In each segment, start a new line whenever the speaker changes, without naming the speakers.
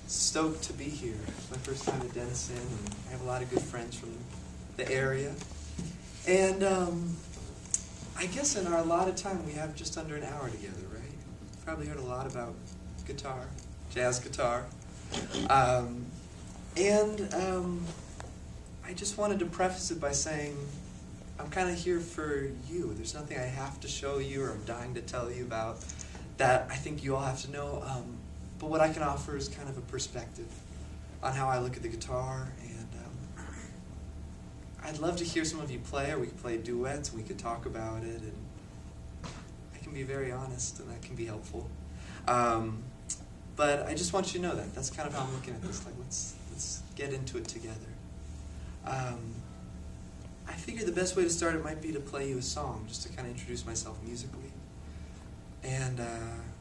stoked to be here. It's my first time at Denison, and I have a lot of good friends from the area. And I guess in our allotted time, we have just under an hour together, right? You've probably heard a lot about guitar, jazz guitar. I just wanted to preface it by saying I'm kind of here for you. There's nothing I have to show you or I'm dying to tell you about that I think you all have to know. But what I can offer is kind of a perspective on how I look at the guitar. And I'd love to hear some of you play, or we could play duets and we could talk about it. And I can be very honest, and that can be helpful. But I just want you to know that. That's kind of how I'm looking at this. Like, let's get into it together. I figure the best way to start it might be to play you a song, just to kind of introduce myself musically. And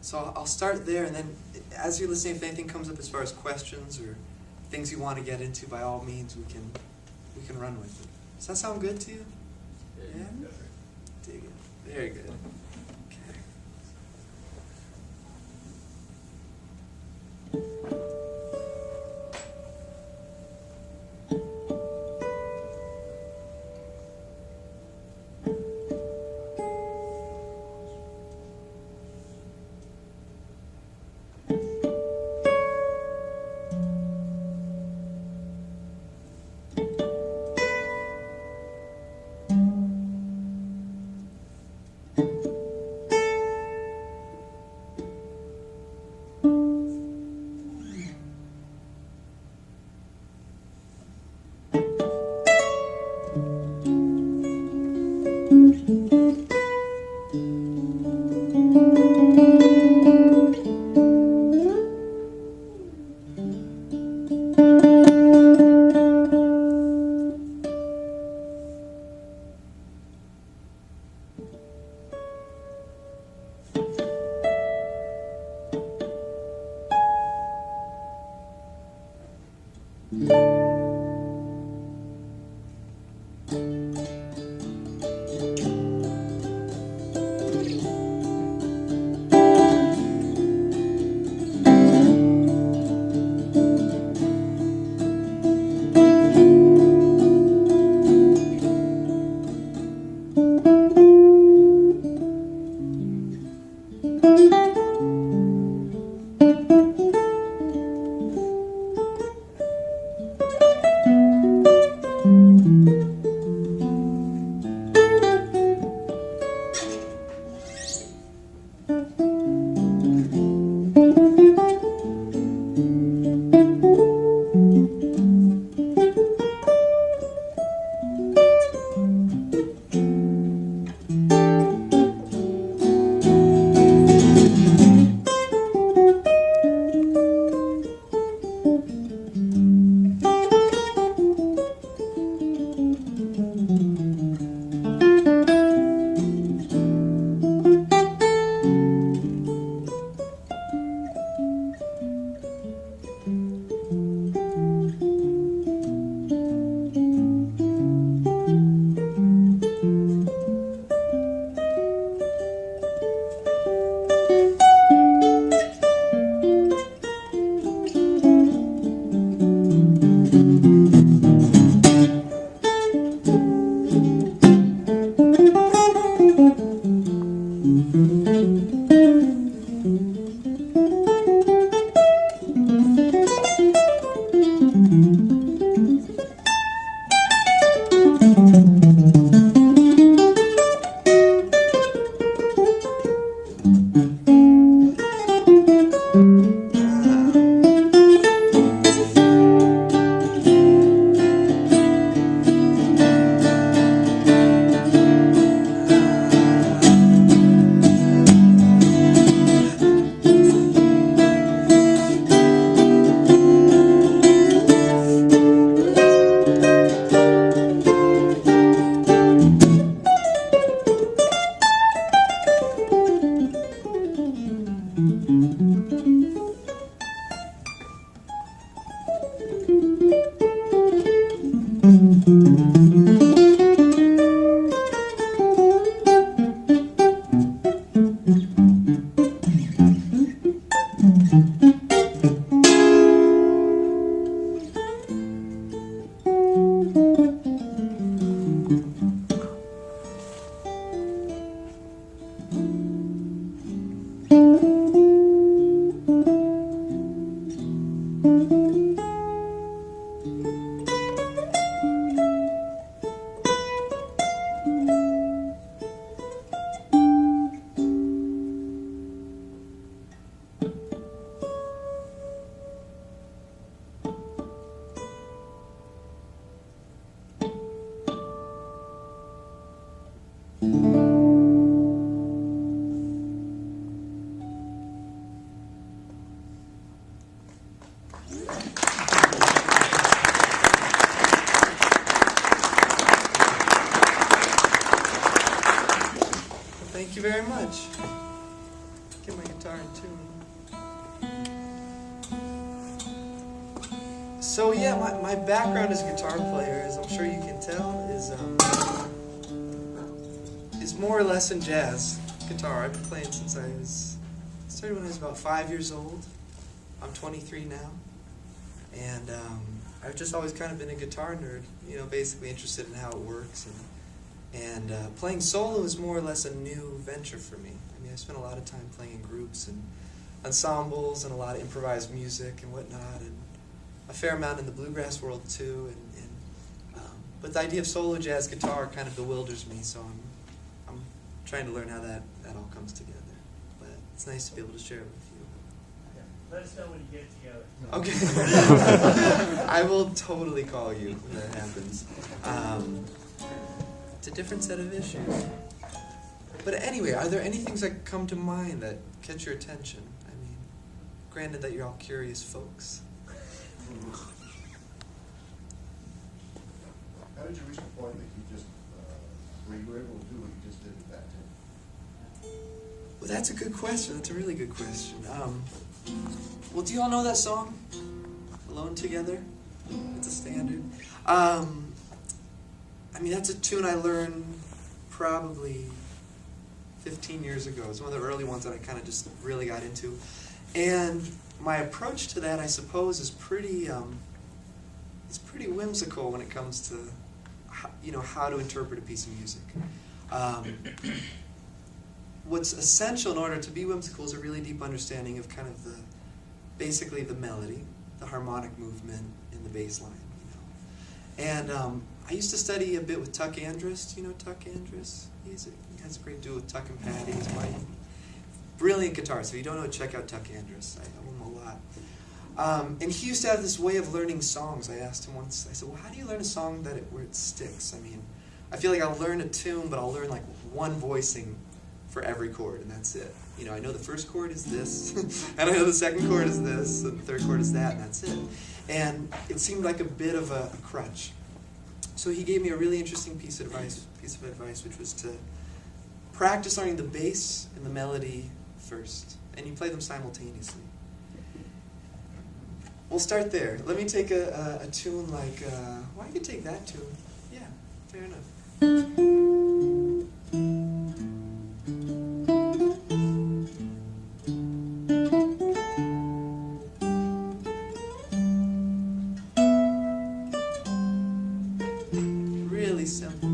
so I'll start there, and then as you're listening, if anything comes up as far as questions or things you want to get into, by all means, we can run with it. Does that sound good to you? Yeah? Dig it. Very good. Okay. Thank you very much. Get my guitar in tune. So yeah, my background as a guitar player, as I'm sure you can tell, is more or less in jazz guitar. I've been playing since I started when I was about 5 years old. I'm 23 now, and I've just always kind of been a guitar nerd. You know, basically interested in how it works, and playing solo is more or less a new venture for me. I mean, I spent a lot of time playing in groups and ensembles and a lot of improvised music and whatnot, and a fair amount in the bluegrass world too. But the idea of solo jazz guitar kind of bewilders me, so I'm trying to learn how that all comes together. But it's nice to be able to share it with you.
Let us know when you get it together.
Okay. I will totally call you when that happens. It's a different set of issues. But anyway, are there any things that come to mind that catch your attention? I mean, granted that you're all curious folks.
How did you reach the point that you just, where you were able to do what you just did with that too?
Well, that's a good question. That's a really good question. Well, do you all know that song, Alone Together? It's a standard. I mean, that's a tune I learned probably 15 years ago. It's one of the early ones that I kind of just really got into. And my approach to that, I suppose, is pretty whimsical when it comes to how to interpret a piece of music. What's essential in order to be whimsical is a really deep understanding of kind of basically the melody, the harmonic movement, and the bass line. And I used to study a bit with Tuck Andrus. Do you know Tuck Andrus? He has a great duo with Tuck and Patty. He's my brilliant guitarist. So if you don't know, check out Tuck Andrus. I owe him a lot. And he used to have this way of learning songs. I asked him once, I said, well, how do you learn a song where it sticks? I mean, I feel like I'll learn a tune, but I'll learn like one voicing for every chord, and that's it. You know, I know the first chord is this, and I know the second chord is this, and the third chord is that, and that's it. And it seemed like a bit of a crutch. So he gave me a really interesting piece of advice, which was to practice learning the bass and the melody first, and you play them simultaneously. We'll start there. Let me take a tune like, well, I could take that tune. Yeah, fair enough. Really simple.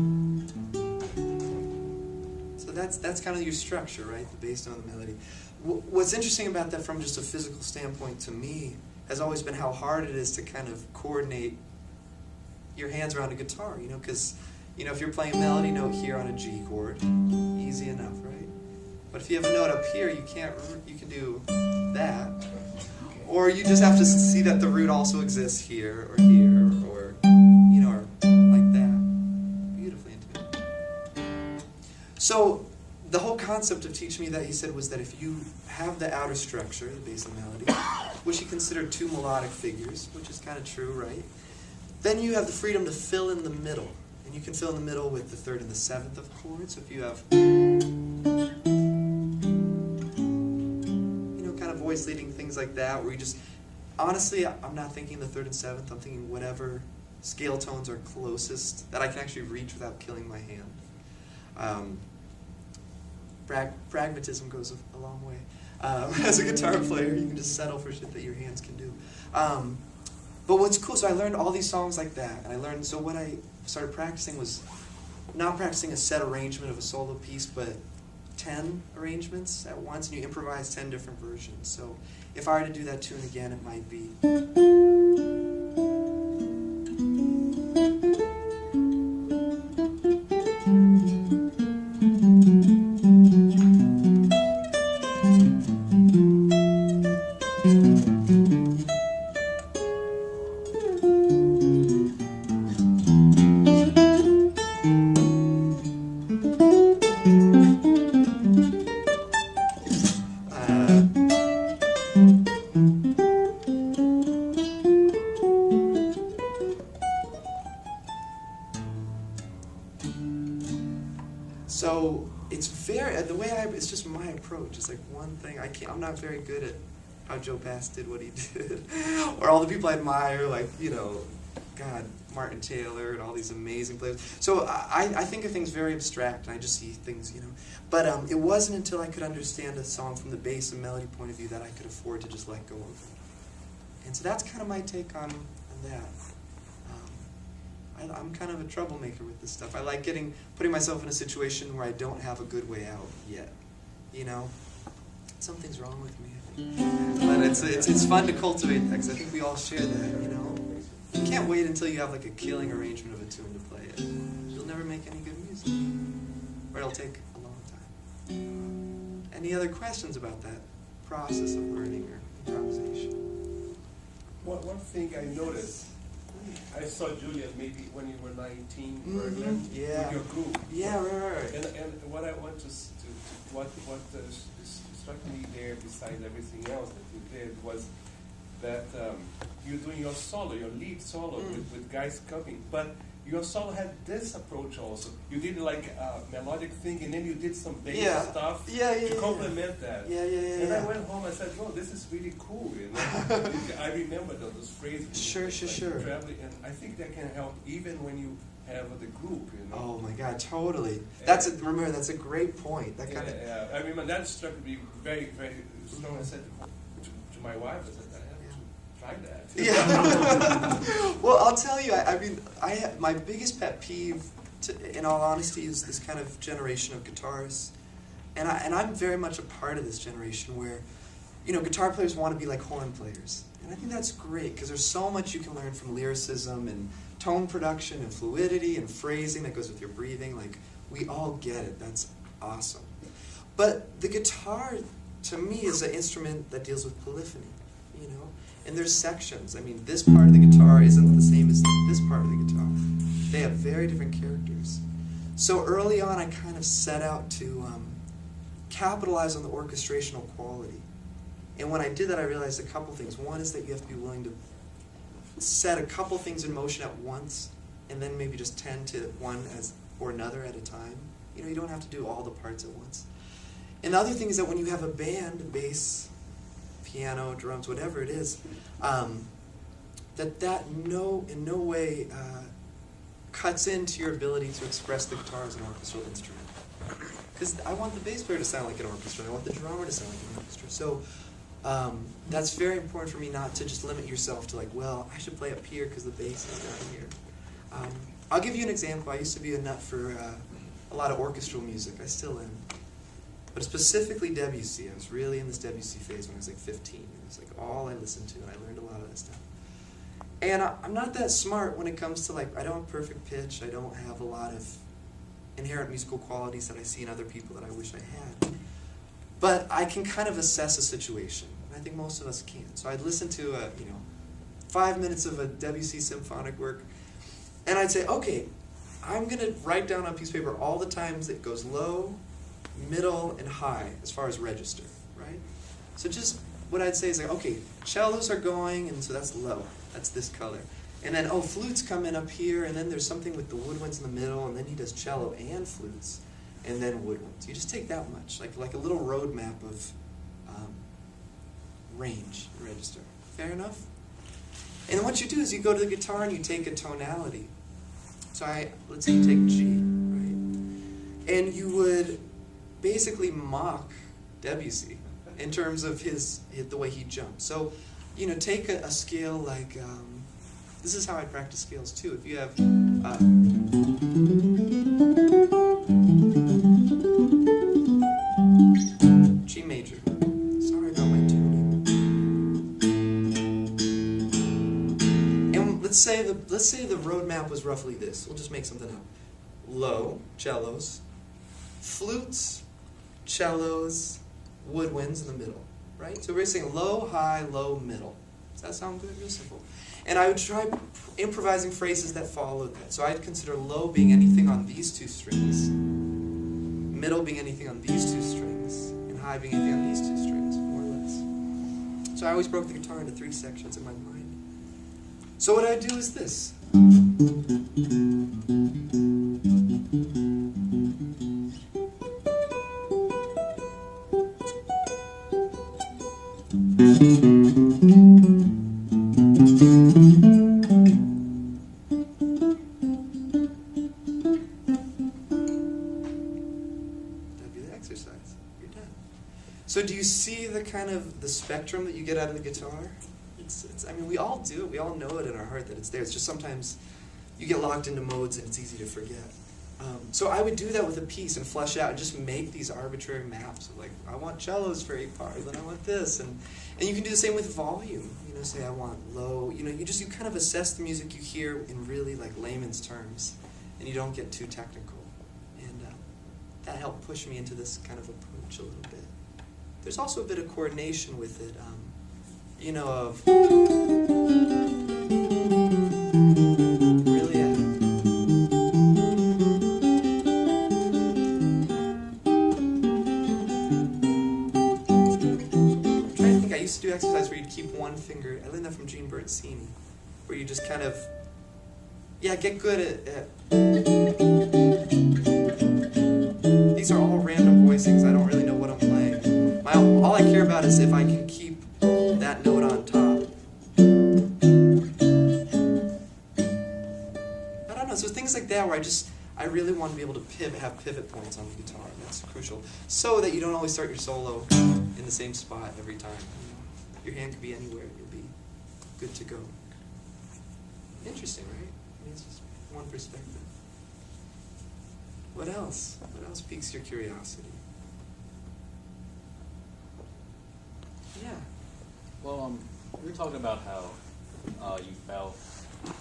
So that's kind of your structure, right? The bass on the melody. What's interesting about that from just a physical standpoint to me has always been how hard it is to kind of coordinate your hands around a guitar, because, if you're playing a melody note here on a G chord, easy enough, right? But if you have a note up here, you can do that, or you just have to see that the root also exists here, or here, or like that. Beautifully intimate. So, the whole concept of teaching me that, he said, was that if you have the outer structure, the bass and melody, which he considered two melodic figures, which is kind of true, right? Then you have the freedom to fill in the middle. And you can fill in the middle with the third and the seventh of chords. So if you have, kind of voice leading, things like that, where you just, honestly, I'm not thinking the third and seventh, I'm thinking whatever scale tones are closest that I can actually reach without killing my hand. Pragmatism goes a long way. As a guitar player, you can just settle for shit that your hands can do. But what's cool, so I learned all these songs like that. And so what I started practicing was not practicing a set arrangement of a solo piece, but 10 arrangements at once, and you improvise 10 different versions. So if I were to do that tune again, it might be... So it's very, it's just my approach. It's like one thing, I'm not very good at how Joe Bass did what he did. Or all the people I admire, like, God, Martin Taylor and all these amazing players. So I think of things very abstract, and I just see things, But it wasn't until I could understand a song from the bass and melody point of view that I could afford to just let go of it. And so that's kind of my take on that. I'm kind of a troublemaker with this stuff. I like putting myself in a situation where I don't have a good way out yet. Something's wrong with me, I think. But it's fun to cultivate that, because I think we all share that, You can't wait until you have like a killing arrangement of a tune to play it. You'll never make any good music. Or it'll take a long time. Any other questions about that process of learning or improvisation?
One thing I noticed, I saw Julian maybe when you were 19 or 11
yeah.
with your group.
Yeah, right.
And what I want to what struck me there, besides everything else that you did, was that you're doing your solo, your lead solo with guys coming, but your solo had this approach also. You did like a melodic thing, and then you did some bass stuff to complement that. And I went home, I said, "No, this is really cool." I remember those phrases.
Sure.
Traveling, and I think that can help even when you have the group.
Oh my God, totally. Remember, that's a great point. That kind of.
Yeah. I remember that struck me very, very strong. I said to my wife, I said, "I have to try that."
Yeah. Well, I'll tell you. My biggest pet peeve, in all honesty, is this kind of generation of guitarists, and I'm very much a part of this generation where, guitar players want to be like horn players, and I think that's great because there's so much you can learn from lyricism and tone production and fluidity and phrasing that goes with your breathing. Like, we all get it. That's awesome. But the guitar, to me, is an instrument that deals with polyphony, And there's sections. I mean, this part of the guitar isn't the same as this part of the guitar. They have very different characters. So early on, I kind of set out to capitalize on the orchestrational quality. And when I did that, I realized a couple things. One is that you have to be willing to set a couple things in motion at once, and then maybe just tend to one or another at a time. You don't have to do all the parts at once. And the other thing is that when you have a band, bass, piano, drums, whatever it is, that in no way cuts into your ability to express the guitar as an orchestral instrument. Because I want the bass player to sound like an orchestra, I want the drummer to sound like an orchestra. So that's very important for me, not to just limit yourself to I should play up here because the bass is down here. I'll give you an example. I used to be a nut for a lot of orchestral music. I still am. But specifically Debussy. I was really in this Debussy phase when I was 15. It was all I listened to, and I learned a lot of that stuff. And I'm not that smart when it comes to I don't have perfect pitch. I don't have a lot of inherent musical qualities that I see in other people that I wish I had. But I can kind of assess a situation. And I think most of us can. So I'd listen to 5 minutes of a Debussy symphonic work, and I'd say, okay, I'm going to write down on a piece of paper all the times it goes low, middle, and high as far as register, right? So just what I'd say is okay, cellos are going, and so that's low. That's this color. And then, flutes come in up here, and then there's something with the woodwinds in the middle, and then he does cello and flutes, and then woodwinds. You just take that much, like a little road map of range and register. Fair enough? And then what you do is you go to the guitar and you take a tonality. So let's say you take G, right? And you would basically mock Debussy in terms of the way he jumps. So, take a scale like, this is how I practice scales too. If you have, G major. Sorry about my tuning. And let's say the road map was roughly this. We'll just make something up. Low, cellos, flutes, cellos, woodwinds in the middle, right? So we're saying low, high, low, middle. Does that sound good? Real simple. And I would try improvising phrases that followed that. So I'd consider low being anything on these two strings, middle being anything on these two strings, and high being anything on these two strings, more or less. So I always broke the guitar into 3 sections in my mind. So what I do is this. That'd be the exercise. You're done. So do you see the kind of the spectrum that you get out of the guitar? I mean, we all do it. We all know it in our heart that it's there. It's just sometimes you get locked into modes and it's easy to forget. So I would do that with a piece and flesh out and just make these arbitrary maps of like, I want cellos for 8 bars, then I want this. And you can do the same with volume. You know, say I want low. You know, you kind of assess the music you hear in really like layman's terms. And you don't get too technical. And that helped push me into this kind of approach a little bit. There's also a bit of coordination with it, you know, of really, I'm trying to think. I used to do exercise where you'd keep one finger. I learned that from Gene Bertsini, where you just kind of, yeah, get good at these are all random voicings. I don't really know what I'm playing. All I care about is if I can keep that note on top. I don't know, so things like that where I really want to be able to have pivot points on the guitar. That's crucial. So that you don't always start your solo in the same spot every time. Your hand could be anywhere, you'll be good to go. Interesting, right? I mean, it's just one perspective. What else? What else piques your curiosity? Yeah.
Well, we were talking about how you felt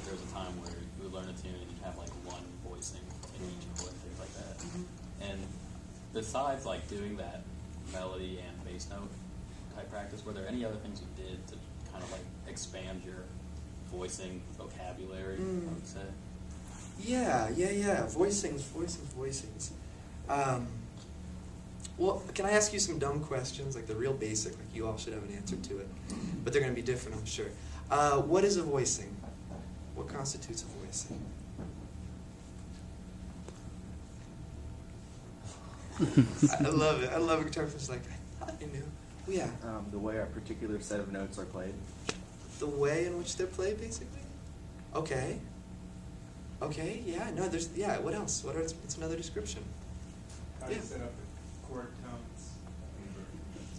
there was a time where you would learn a tune and you'd have like one voicing in each chord and things like that.
Mm-hmm.
And besides like doing that melody and bass note type practice, were there any other things you did to kind of like expand your voicing vocabulary, I would say?
Yeah. Voicings. Well, can I ask you some dumb questions, like the real basic, like you all should have an answer to it, but they're going to be different, I'm sure. What is a voicing? What constitutes a voicing? I love it. I love a guitar player who's like, I thought I knew. Well, yeah.
The way a particular set of notes are played.
The way in which they're played, basically? Okay. Okay, yeah, no, what else? It's another description.
How do you set up the chord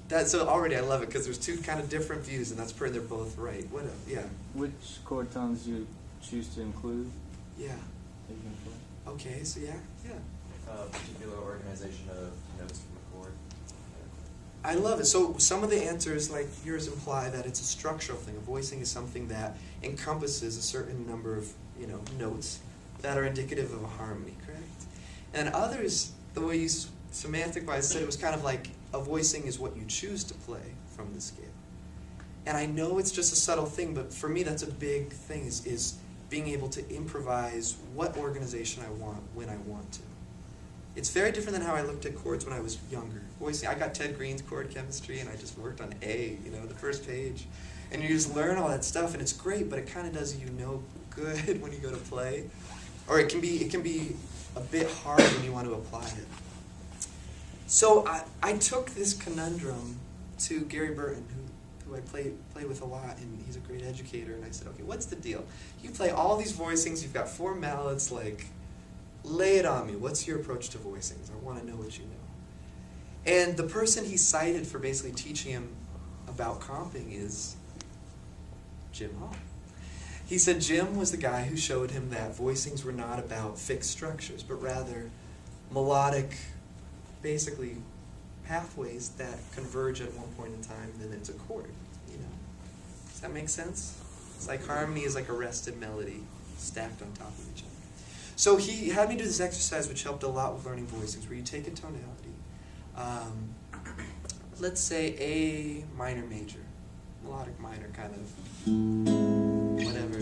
tones?
So already I love it because there's two kind of different views, and that's they're both right. What? Yeah.
Which chord tones you choose to include?
Yeah. Okay. So yeah.
Particular organization of notes from a chord.
I love it. So some of the answers, like yours, imply that it's a structural thing. A voicing is something that encompasses a certain number of notes that are indicative of a harmony. Correct. And others, the way you semantic-wise said it was kind of like a voicing is what you choose to play from the scale. And I know it's just a subtle thing, but for me that's a big thing is being able to improvise what organization I want when I want to. It's very different than how I looked at chords when I was younger. Voicing, I got Ted Green's chord chemistry and I just worked on A, the first page. And you just learn all that stuff and it's great, but it kind of does you no good when you go to play. Or it can be a bit hard when you want to apply it. So I took this conundrum to Gary Burton, who I play with a lot, and he's a great educator, and I said, okay, what's the deal? You play all these voicings, you've got 4 mallets, like, lay it on me. What's your approach to voicings? I want to know what you know. And the person he cited for basically teaching him about comping is Jim Hall. He said Jim was the guy who showed him that voicings were not about fixed structures, but rather melodic, basically pathways that converge at one point in time, and then it's a chord. Does that make sense? It's like harmony is like a rested melody stacked on top of each other. So he had me do this exercise, which helped a lot with learning voicings, where you take a tonality, let's say A minor major, melodic minor kind of, whatever,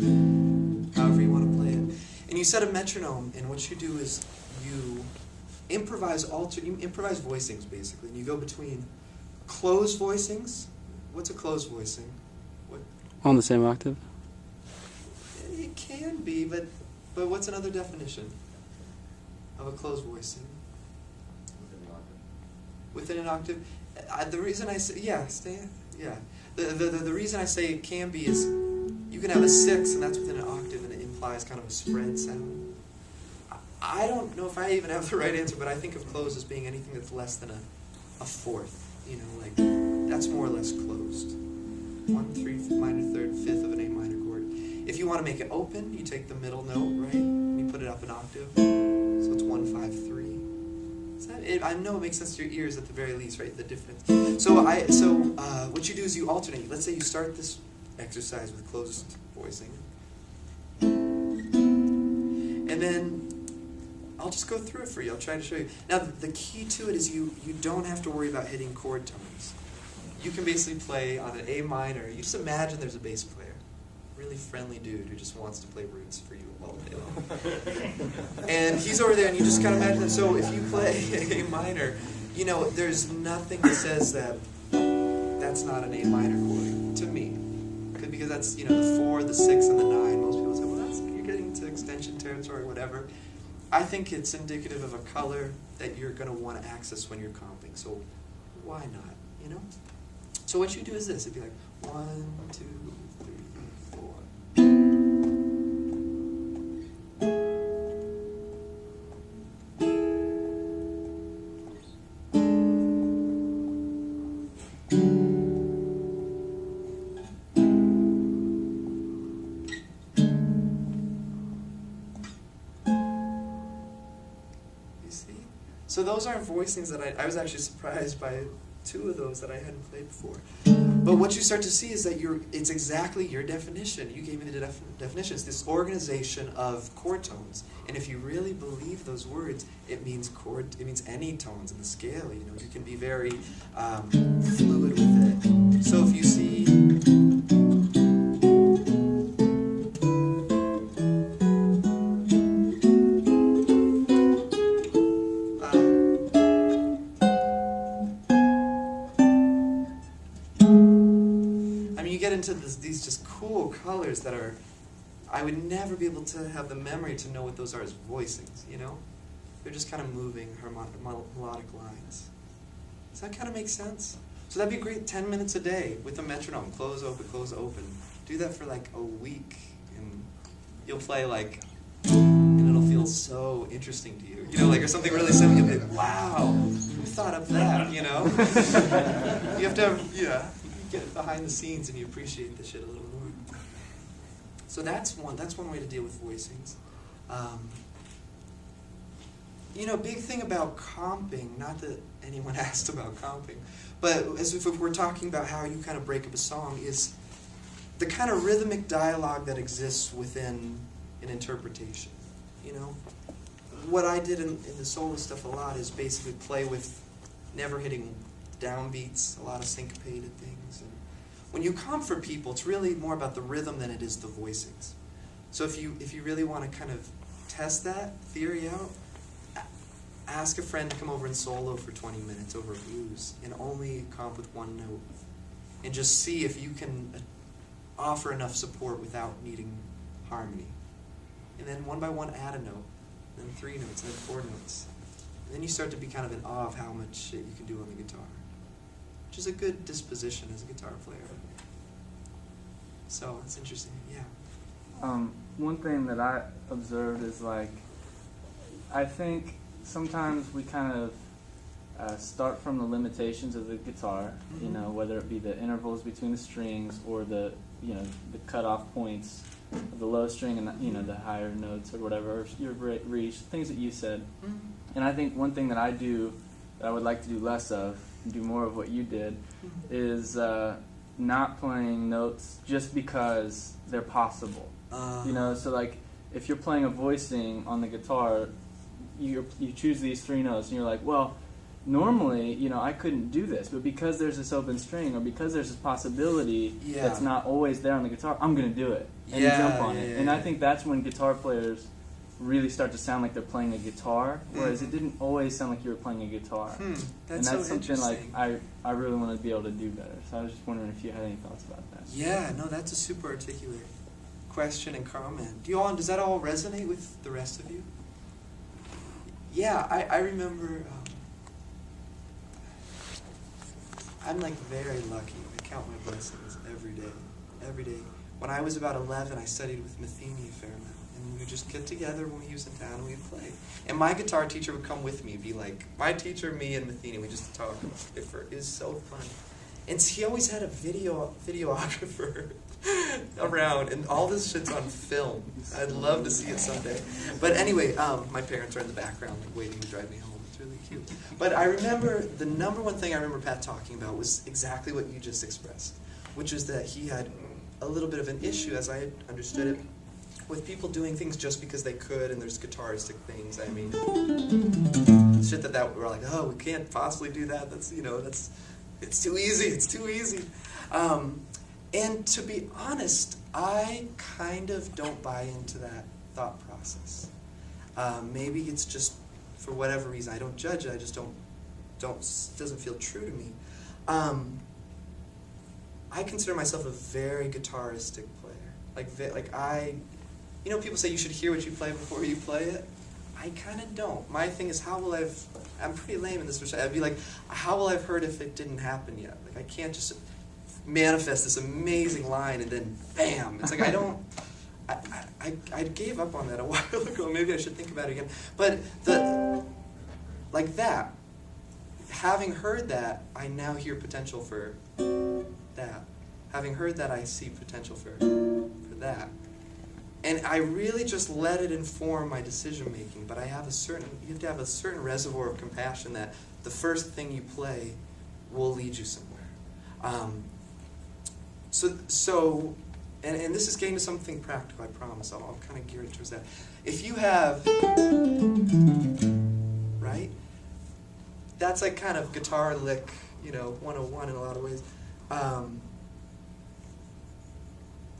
however you want to play it. And you set a metronome, and what you do is you improvise voicings, basically, and you go between closed voicings. What's a closed voicing?
On the same octave?
It can be, but what's another definition of a closed voicing?
Within the octave.
Within an octave. The reason I say, The reason I say it can be is you can have a 6 and that's within an octave and it implies kind of a spread sound. I don't know if I even have the right answer, but I think of closed as being anything that's less than a fourth. You know, like that's more or less closed. 1, 3, minor third, fifth of an A minor chord. If you want to make it open, you take the middle note, right? And you put it up an octave. So it's 1, 5, 3. I know it makes sense to your ears at the very least, right? The difference. So what you do is you alternate. Let's say you start this exercise with closed voicing, and then I'll just go through it for you. I'll try to show you. Now, the key to it is you don't have to worry about hitting chord tones. You can basically play on an A minor. You just imagine there's a bass player, really friendly dude who just wants to play roots for you all day long. And he's over there, and you just kind of imagine that. So if you play A minor, you know, there's nothing that says that that's not an A minor chord to me. Because that's, you know, the 4, the 6, and the 9. Most people say, well, you're getting into extension territory, whatever. I think it's indicative of a color that you're going to want to access when you're comping. So why not, you know? So what you do is this. It'd be like 1, 2, 3, 4. So those aren't voicings that I was actually surprised by 2 of those that I hadn't played before. But what you start to see is that it's exactly your definition. You gave me the definition. It's this organization of chord tones. And if you really believe those words, it means any tones in the scale. You know, you can be very fluid with it. So if you see, into these just cool colors that are, I would never be able to have the memory to know what those are as voicings, you know? They're just kind of moving melodic lines. Does that kind of make sense? So that'd be great, 10 minutes a day with a metronome, close, open. Do that for like a week, and you'll play like, and it'll feel so interesting to you. You know, like, or something really simple, you'll be like, wow, who thought of that, you know? You have to have, yeah. Get behind the scenes and you appreciate the shit a little more. So that's one way to deal with voicings. You know, big thing about comping, not that anyone asked about comping, but as if we're talking about how you kind of break up a song, is the kind of rhythmic dialogue that exists within an interpretation. You know, what I did in the solo stuff a lot is basically play with never hitting downbeats, a lot of syncopated things. And when you comp for people, it's really more about the rhythm than it is the voicings. So if you really want to kind of test that theory out, ask a friend to come over and solo for 20 minutes over blues and only comp with one note, and just see if you can offer enough support without needing harmony. And then one by one add a note, then 3 notes, then 4 notes. And then you start to be kind of in awe of how much shit you can do on the guitar, which is a good disposition as a guitar player. So it's interesting, yeah.
One thing that I observed is, like, I think sometimes we kind of start from the limitations of the guitar, you know, whether it be the intervals between the strings or the, you know, the cutoff points of the low string and the, you know, the higher notes or whatever, or your reach, things that you said. And I think one thing that I do that I would like to do less of, and do more of what you did, is not playing notes just because they're possible. You know, so like if you're playing a voicing on the guitar, you choose these 3 notes and you're like, well, normally, you know, I couldn't do this, but because there's this open string or because there's this possibility that's not always there on the guitar, I'm going to do it and jump on it. And I think that's when guitar players really start to sound like they're playing a guitar, whereas it didn't always sound like you were playing a guitar. That's so something like I really want to be able to do better. So I was just wondering if you had any thoughts about that.
Yeah, no, that's a super articulate question and comment. Does that all resonate with the rest of you? Yeah, I remember, I'm like very lucky. count my blessings every day. Every day. When I was about 11, I studied with Matheny a fair amount. And we would just get together when he was in town and we'd play. And my guitar teacher would come with me, be like, my teacher, me, and Matheny, we just talk. It was so fun. And he always had a videographer around, and all this shit's on film. I'd love to see it someday. But anyway, my parents are in the background, like, waiting to drive me home. It's really cute. But I remember, the number one thing I remember Pat talking about was exactly what you just expressed, which is that he had a little bit of an issue, as I had understood it, with people doing things just because they could, and there's guitaristic things. I mean, shit that we're like, oh, we can't possibly do that. That's, it's too easy. It's too easy. And to be honest, I kind of don't buy into that thought process. Maybe it's just for whatever reason. I don't judge it. I just doesn't feel true to me. I consider myself a very guitaristic player. People say you should hear what you play before you play it. I kind of don't. My thing is, I'm pretty lame in this respect. I'd be like, how will I have heard if it didn't happen yet? Like, I can't just manifest this amazing line and then bam. It's like, I gave up on that a while ago. Maybe I should think about it again. But having heard that, I now hear potential for that. Having heard that, I see potential for that. And I really just let it inform my decision making. But you have to have a certain reservoir of compassion that the first thing you play will lead you somewhere. And this is getting to something practical, I promise. I'll kind of gear it towards that. If you have, right? That's like kind of guitar lick, 101 in a lot of ways.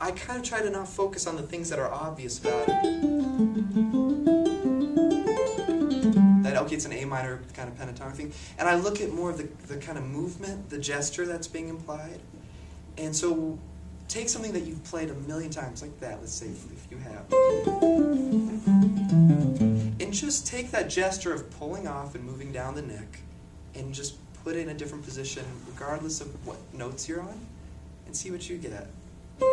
I kind of try to not focus on the things that are obvious about it. That, okay, it's an A minor kind of pentatonic thing. And I look at more of the kind of movement, the gesture that's being implied. And so take something that you've played a million times, like that, let's say, if you have. And just take that gesture of pulling off and moving down the neck and just put it in a different position, regardless of what notes you're on, and see what you get. Do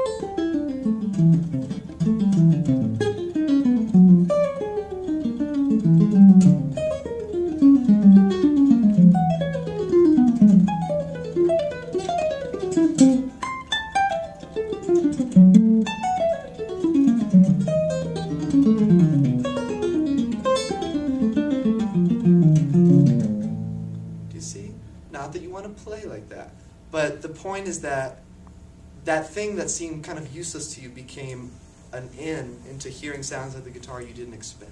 you see? Not that you want to play like that, but the point is that thing that seemed kind of useless to you became an into hearing sounds of the guitar you didn't expect.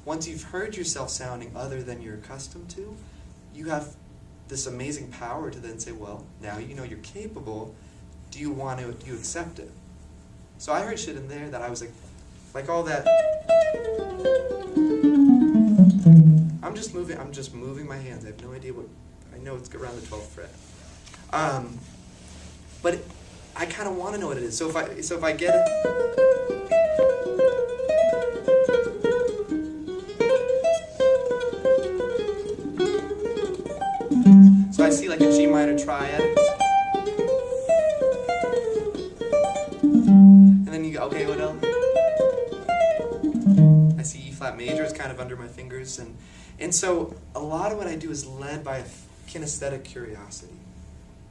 Once you've heard yourself sounding other than you're accustomed to, you have this amazing power to then say, well, now you know you're capable. Do you accept it? So I heard shit in there that I was like all that. I'm just moving my hands. I have no idea I know it's around the 12th fret. But I kind of want to know what it is. So if I get it. So I see like a G minor triad. And then you go, okay, what else? I see E flat major is kind of under my fingers. And so a lot of what I do is led by a kinesthetic curiosity.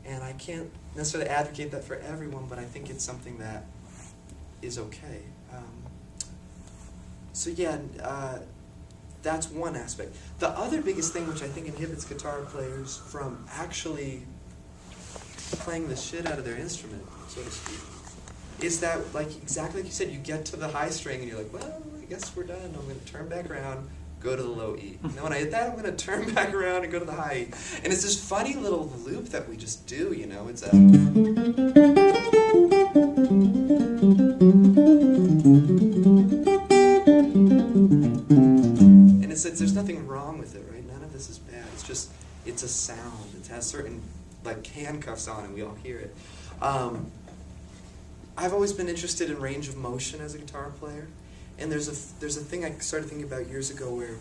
And I can't necessarily advocate that for everyone, but I think it's something that is okay. That's one aspect. The other biggest thing which I think inhibits guitar players from actually playing the shit out of their instrument, so to speak, is that, exactly like you said, you get to the high string and you're like, well, I guess we're done. I'm going to turn back around, go to the low E. And then when I hit that, I'm going to turn back around and go to the high E. And it's this funny little loop that we just do, It's a... And there's nothing wrong with it, right? None of this is bad. It's a sound. It has certain, handcuffs on and we all hear it. I've always been interested in range of motion as a guitar player. And there's a thing I started thinking about years ago where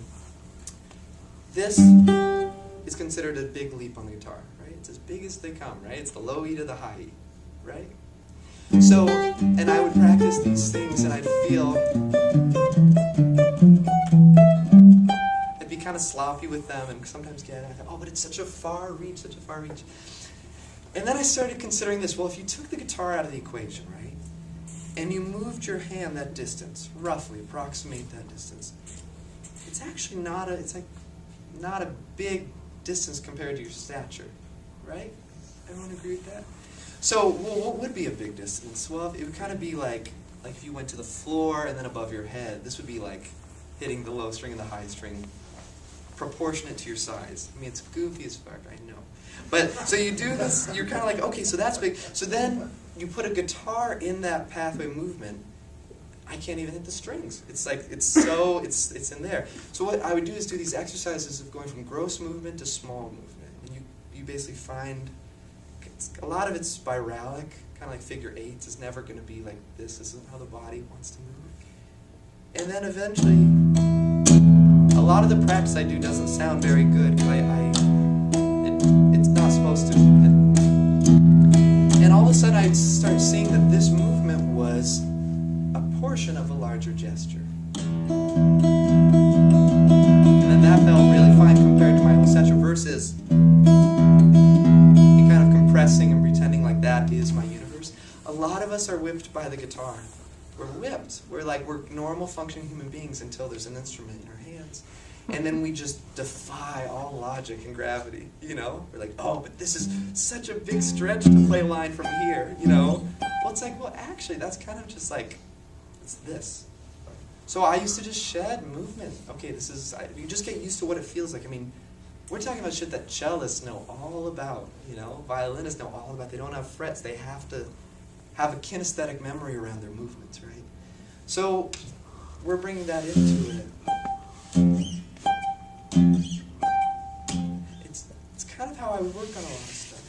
this is considered a big leap on the guitar, right? It's as big as they come, right? It's the low E to the high E, right? So, and I would practice these things, and I'd feel, I'd be kind of sloppy with them, and sometimes get, I thought, oh, but it's such a far reach, such a far reach. And then I started considering this, well, if you took the guitar out of the equation, right, and you moved your hand that distance, roughly, approximate that distance, it's actually not a big distance compared to your stature, right? Everyone agree with that? So, well, what would be a big distance? Well, it would kind of be like if you went to the floor and then above your head. This would be like hitting the low string and the high string, proportionate to your size. I mean, it's goofy as fuck, I know. But, so you do this, you're kind of like, okay, so that's big. So then you put a guitar in that pathway movement. I can't even hit the strings. It's like, it's in there. So what I would do is do these exercises of going from gross movement to small movement. And you basically find, a lot of it's spiralic, kind of like figure eights. It's never going to be like this. This isn't how the body wants to move. And then eventually, a lot of the practice I do doesn't sound very good because it's not supposed to. And all of a sudden I'd start seeing that this movement was a portion of a larger gesture. And then that felt really fine compared to my whole stature versus kind of compressing and pretending like that is my universe. A lot of us are whipped by the guitar. We're whipped. We're normal functioning human beings until there's an instrument in our hands. And then we just defy all logic and gravity, you know? We're like, oh, but this is such a big stretch to play a line from here, you know? Well, it's like, well, actually, that's kind of just like, it's this. So I used to just shed movement. Okay, you just get used to what it feels like. I mean, we're talking about shit that cellists know all about, you know? Violinists know all about. They don't have frets. They have to have a kinesthetic memory around their movements, right? So we're bringing that into it. It's kind of how I would work on a lot of stuff.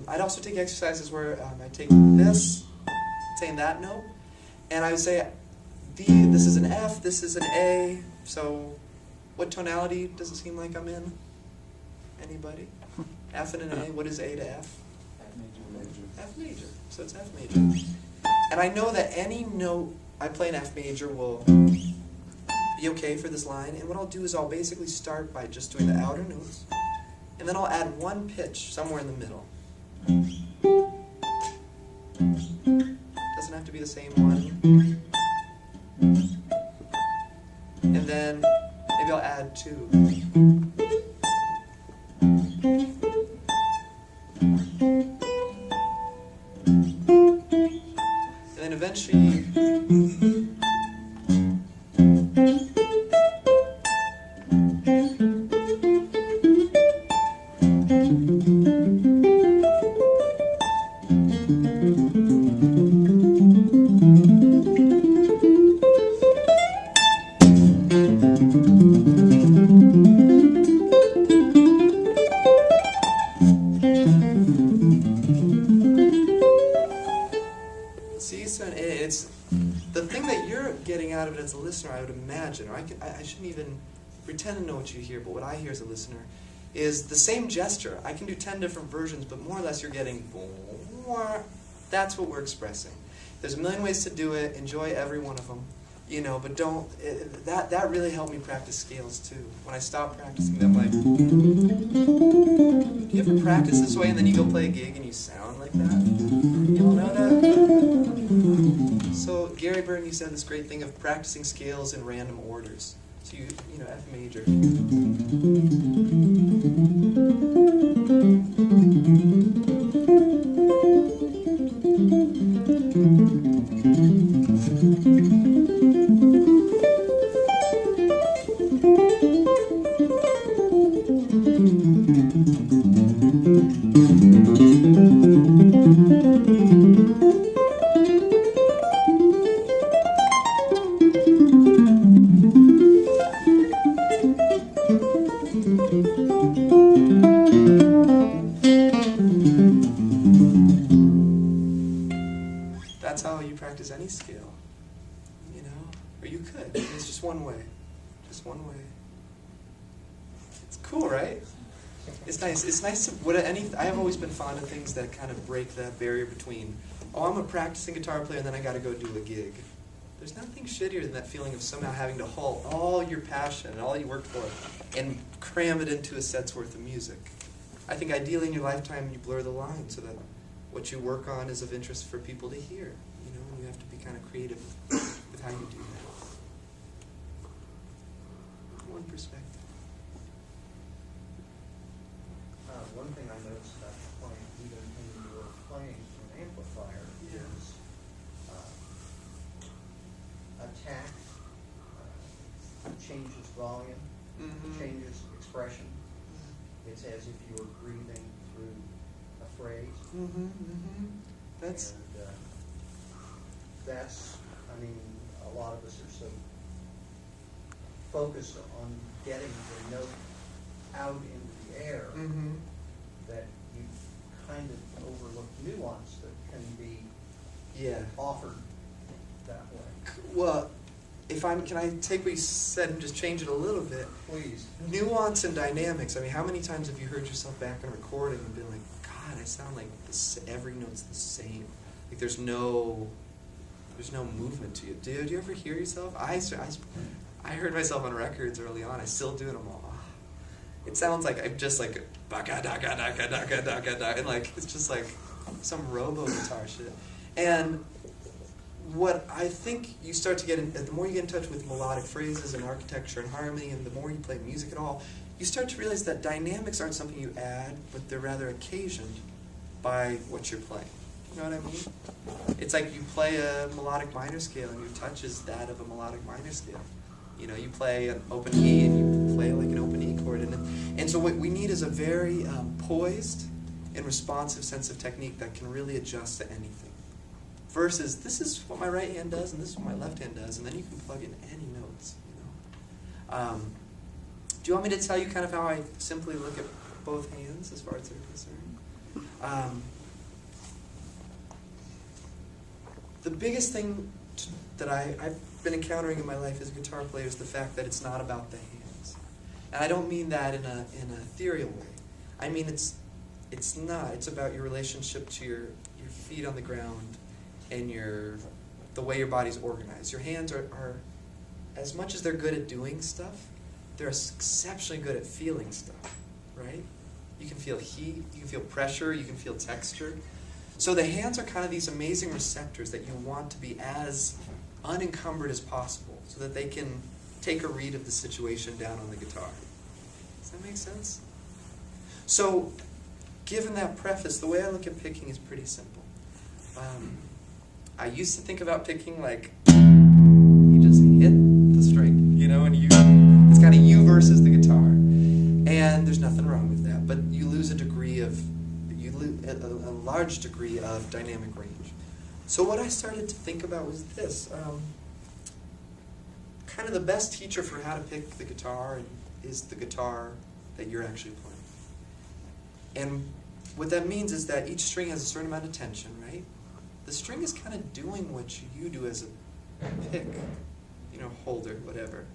I'd also take exercises where I take this, saying that note, and I would say, this is an F, this is an A, so what tonality does it seem like I'm in? Anybody? F and an A, what is A to F? F major, so it's F major. And I know that any note I play in F major will be okay for this line, and what I'll do is I'll basically start by just doing the outer notes, and then I'll add one pitch somewhere in the middle. Doesn't have to be the same one. And then maybe I'll add two. And then eventually as a listener, I would imagine, or I shouldn't even pretend to know what you hear, but what I hear as a listener is the same gesture. I can do 10 different versions, but more or less you're getting, that's what we're expressing. There's a million ways to do it, enjoy every one of them, you know, but don't, that really helped me practice scales too. When I stopped practicing them, like, do you ever practice this way and then you go play a gig and you sound like that? You all know that? So Gary Burton, you said this great thing of practicing scales in random orders. So you know, F major. That's how you practice any scale, you know? Or you could. It's just one way. Just one way. It's cool, right? It's nice. It's nice to, I have always been fond of things that kind of break that barrier between, oh, I'm a practicing guitar player and then I got to go do a gig. There's nothing shittier than that feeling of somehow having to haul all your passion and all you worked for and cram it into a set's worth of music. I think ideally in your lifetime you blur the line so that what you work on is of interest for people to hear. You know, and you have to be kind of creative with how you do that. One perspective.
One thing I noticed about the playing, even when you were playing an amplifier,
Yeah.
is attack changes volume,
Mm-hmm.
changes expression. It's as if you were breathing through a phrase.
Mm-hmm. Mm-hmm. That's
And that's, I mean, a lot of us are so focused on getting the note out into the air
mm-hmm.
that you kind of overlook nuance that can be
Yeah.
offered that way.
Well, can I take what you said and just change it a little bit?
Please.
Nuance and dynamics. I mean, how many times have you heard yourself back in a recording and been like, God, I sound like every note's the same. Like there's no movement to you. Do you ever hear yourself? I heard myself on records early on. I still do it. I'm all, it sounds like I'm just like baka daka daka daka daka daka, and like it's just like some robo guitar shit. And what I think you start to get, the more you get in touch with melodic phrases and architecture and harmony, and the more you play music at all, you start to realize that dynamics aren't something you add, but they're rather occasioned by what you're playing. You know what I mean? It's like you play a melodic minor scale and your touch is that of a melodic minor scale. You know, you play an open E and you play like an open E chord. And so what we need is a very poised and responsive sense of technique that can really adjust to anything. Versus, this is what my right hand does and this is what my left hand does, and then you can plug in any notes. You know. Do you want me to tell you kind of how I simply look at both hands as far as they're concerned? The biggest thing that I've been encountering in my life as a guitar player is the fact that it's not about the hands. And I don't mean that in a ethereal way. I mean it's not. It's about your relationship to your feet on the ground and the way your body's organized. Your hands are, as much as they're good at doing stuff, they're exceptionally good at feeling stuff, right? You can feel heat, you can feel pressure, you can feel texture. So the hands are kind of these amazing receptors that you want to be as unencumbered as possible so that they can take a read of the situation down on the guitar. Does that make sense? So, given that preface, the way I look at picking is pretty simple. I used to think about picking like you just hit the string, you know, and it's kind of you versus the guitar, and there's nothing wrong with that. But you lose a large degree of dynamic range. So what I started to think about was this: kind of the best teacher for how to pick the guitar is the guitar that you're actually playing. And what that means is that each string has a certain amount of tension, right? The string is kind of doing what you do as a pick, you know, holder, whatever.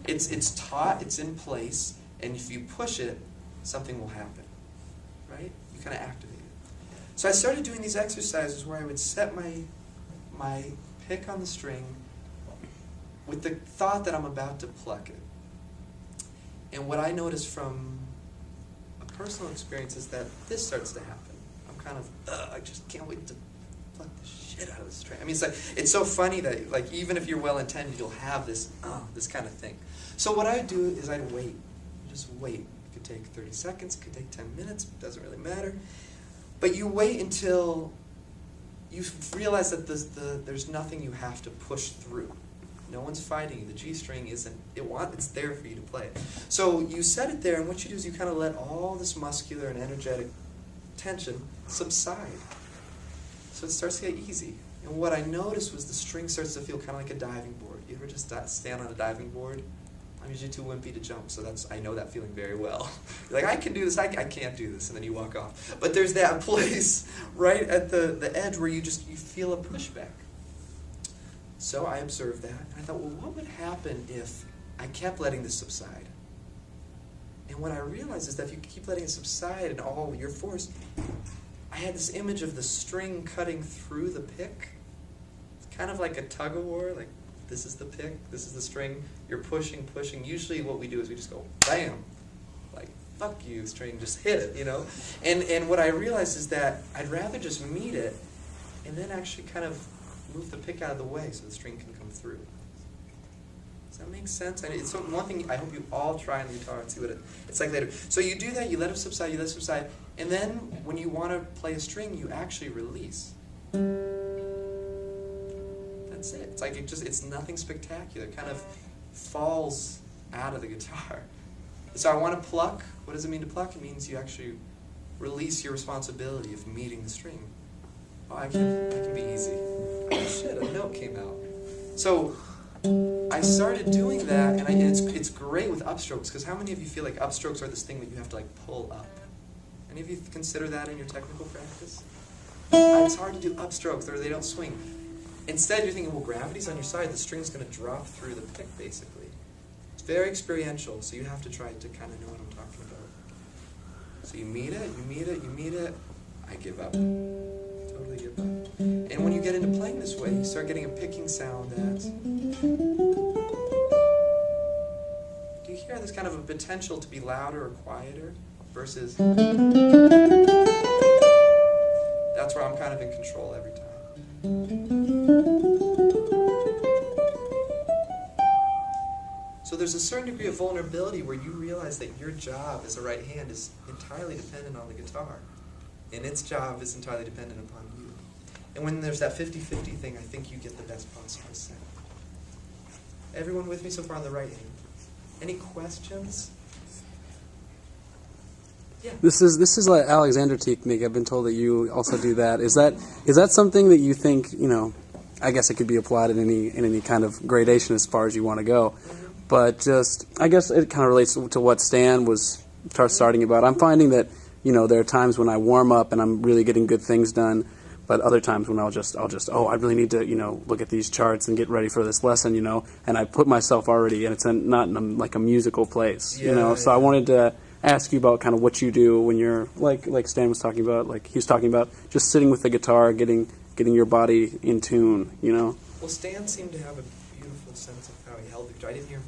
It's taut, it's in place, and if you push it, something will happen, right? You kind of activate it. So I started doing these exercises where I would set my pick on the string with the thought that I'm about to pluck it. And what I noticed from a personal experience is that this starts to happen. I'm kind of, I just can't wait to pluck the shit out of the string. I mean, it's so funny that like even if you're well intended, you'll have this kind of thing. So what I'd do is I'd wait, just wait. It could take 30 seconds, it could take 10 minutes, it doesn't really matter. But you wait until you realize that there's nothing you have to push through. No one's fighting you. The G string isn't, it's there for you to play. So you set it there, and what you do is you kind of let all this muscular and energetic tension subside. So it starts to get easy. And what I noticed was the string starts to feel kind of like a diving board. You ever just stand on a diving board? I'm usually too wimpy to jump, so I know that feeling very well. You're like, I can do this, I can't do this, and then you walk off. But there's that place right at the edge where you feel a pushback. So I observed that, and I thought, well, what would happen if I kept letting this subside? And what I realized is that if you keep letting it subside and all your force, I had this image of the string cutting through the pick. It's kind of like a tug of war, like this is the pick, this is the string, you're pushing, pushing. Usually what we do is we just go, bam, like, fuck you, string, just hit it, you know? And what I realized is that I'd rather just meet it and then actually kind of move the pick out of the way so the string can come through. Does that make sense? And it's one thing I hope you all try on the guitar and see what it's like later. So you do that, you let it subside, and then when you want to play a string, you actually release. That's it. It's like it's nothing spectacular. It kind of falls out of the guitar. So I want to pluck. What does it mean to pluck? It means you actually release your responsibility of meeting the string. Oh, I can be easy. Oh shit, a note came out. So I started doing that, and it's great with upstrokes, because how many of you feel like upstrokes are this thing that you have to like pull up? Any of you consider that in your technical practice? It's hard to do upstrokes, or they don't swing. Instead, you're thinking, well, gravity's on your side, the string's going to drop through the pick, basically. It's very experiential, so you have to try to kind of know what I'm talking about. So you meet it, you meet it, you meet it, I give up. Totally give up. And when you get into playing this way, you start getting a picking sound that... Do you hear there's kind of a potential to be louder or quieter versus... That's where I'm kind of in control every time. So there's a certain degree of vulnerability where you realize that your job as a right hand is entirely dependent on the guitar. And its job is entirely dependent upon you. And when there's that 50-50 thing, I think you get the best possible sound. Everyone with me so far on the right hand? Any questions? Yeah.
This is like Alexander technique. I've been told that you also do that. Is that something that you think, you know, I guess it could be applied in any kind of gradation as far as you want to go. But just, I guess it kind of relates to what Stan was starting about. I'm finding that, you know, there are times when I warm up and I'm really getting good things done, but other times when I'll just I really need to, you know, look at these charts and get ready for this lesson, you know, and I put myself already, and it's not in like a musical place, you know. So I wanted to ask you about kind of what you do when you're like Stan was talking about, like he was talking about just sitting with the guitar, getting your body in tune, you know.
Well, Stan seemed to have a beautiful sense of how he held the guitar. I didn't hear him